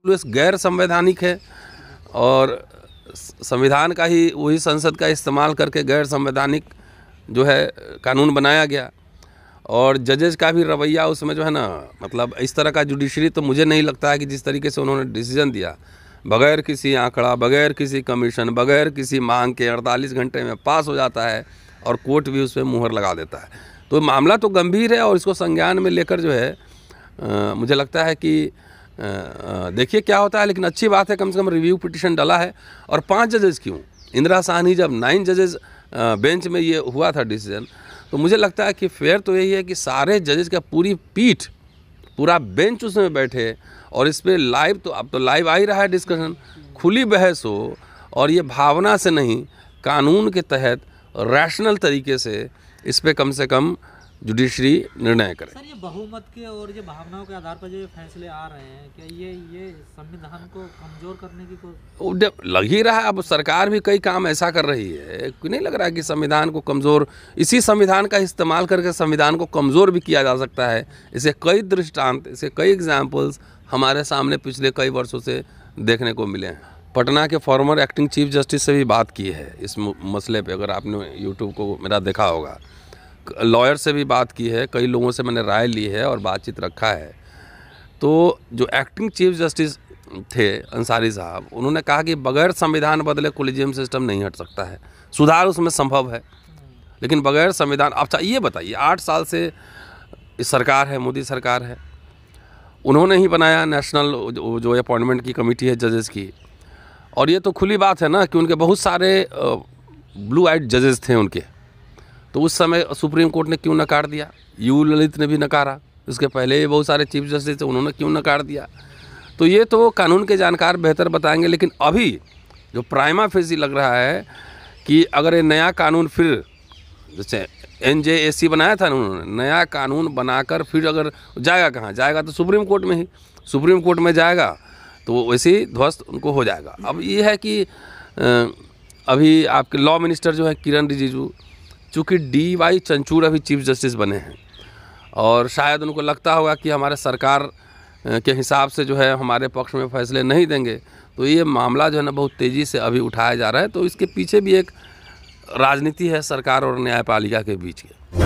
गैर संवैधानिक है और संविधान का ही, वही संसद का इस्तेमाल करके गैर संवैधानिक जो है कानून बनाया गया। और जजेस का भी रवैया उसमें जो है ना, मतलब इस तरह का जुडिशरी तो मुझे नहीं लगता है कि जिस तरीके से उन्होंने डिसीजन दिया, बगैर किसी आंकड़ा, बगैर किसी कमीशन, बगैर किसी मांग के 48 घंटे में पास हो जाता है और कोर्ट भी उस पर मुहर लगा देता है। तो मामला तो गंभीर है और इसको संज्ञान में लेकर जो है मुझे लगता है कि देखिए क्या होता है। लेकिन अच्छी बात है, कम से कम रिव्यू पिटिशन डाला है। और 5 जजेस क्यों, इंदिरा साहनी जब 9 जजेस बेंच में ये हुआ था डिसीजन, तो मुझे लगता है कि फेयर तो यही है कि सारे जजेस का पूरी पीठ, पूरा बेंच उसमें बैठे और इस पर लाइव, तो अब तो लाइव आ ही रहा है डिस्कशन, खुली बहस हो और ये भावना से नहीं, कानून के तहत रैशनल तरीके से इस पर कम से कम जुडिशरी निर्णय करे। सर, ये बहुमत के और ये भावनाओं के आधार पर जो ये फैसले आ रहे हैं, क्या ये संविधान को कमजोर करने की लग ही रहा है। अब सरकार भी कई काम ऐसा कर रही है कि नहीं लग रहा है कि संविधान को कमज़ोर, इसी संविधान का इस्तेमाल करके संविधान को कमज़ोर भी किया जा सकता है। इसे कई दृष्टांत, इसे कई एग्जाम्पल्स हमारे सामने पिछले कई वर्षों से देखने को मिले हैं। पटना के फॉर्मर एक्टिंग चीफ जस्टिस से भी बात की है इस मसले पे, अगर आपने यूट्यूब को मेरा देखा होगा। लॉयर से भी बात की है, कई लोगों से मैंने राय ली है और बातचीत रखा है। तो जो एक्टिंग चीफ जस्टिस थे अंसारी साहब, उन्होंने कहा कि बगैर संविधान बदले कोलिजियम सिस्टम नहीं हट सकता है, सुधार उसमें संभव है, लेकिन बगैर संविधान। अच्छा ये बताइए, 8 साल से इस सरकार है, मोदी सरकार है, उन्होंने ही बनाया नेशनल जो अपॉइंटमेंट की कमेटी है जजेस की, और ये तो खुली बात है ना कि उनके बहुत सारे ब्लू आइड जजेस थे उनके, तो उस समय सुप्रीम कोर्ट ने क्यों नकार दिया? यू ललित ने भी नकारा, उसके पहले ये बहुत सारे चीफ जस्टिस थे, उन्होंने क्यों नकार दिया? तो ये तो कानून के जानकार बेहतर बताएंगे। लेकिन अभी जो प्राइमा फेसी लग रहा है कि अगर ये नया कानून फिर, जैसे NJAC बनाया था ना उन्होंने, नया कानून बनाकर फिर अगर जाएगा कहाँ जाएगा, तो सुप्रीम कोर्ट में ही, सुप्रीम कोर्ट में जाएगा तो वैसे ही ध्वस्त उनको हो जाएगा। अब ये है कि अभी आपके लॉ मिनिस्टर जो है किरण रिजिजू, चूँकि DY चंचूड़ अभी चीफ जस्टिस बने हैं और शायद उनको लगता होगा कि हमारे सरकार के हिसाब से जो है हमारे पक्ष में फैसले नहीं देंगे, तो ये मामला जो है ना बहुत तेज़ी से अभी उठाया जा रहा है। तो इसके पीछे भी एक राजनीति है सरकार और न्यायपालिका के बीच की।